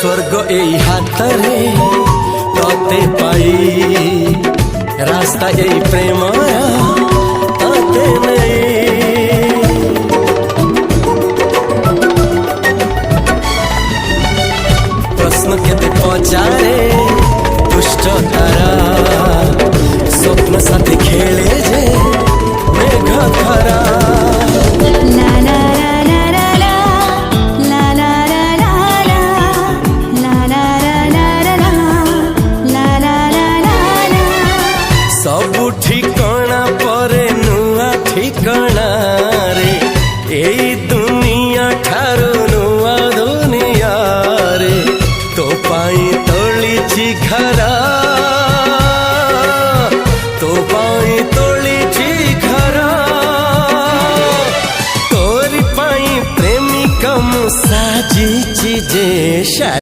स्वर्ग एई हातरे तोते पाई रास्ता एई प्रेम तोते नहीं। प्रश्न केते पचारे दुष्ट तारा स्वप्न साथी खेले जे मेघ खरा। सबु ठिकाना परे नुआ ठिकाना रे एई दुनिया ठारू नुआ दुनिया रे। तो पाई तोलिछि घरा तो पाई तोलिछि घरा तोरी पाई प्रेमिका मु साजिछि जे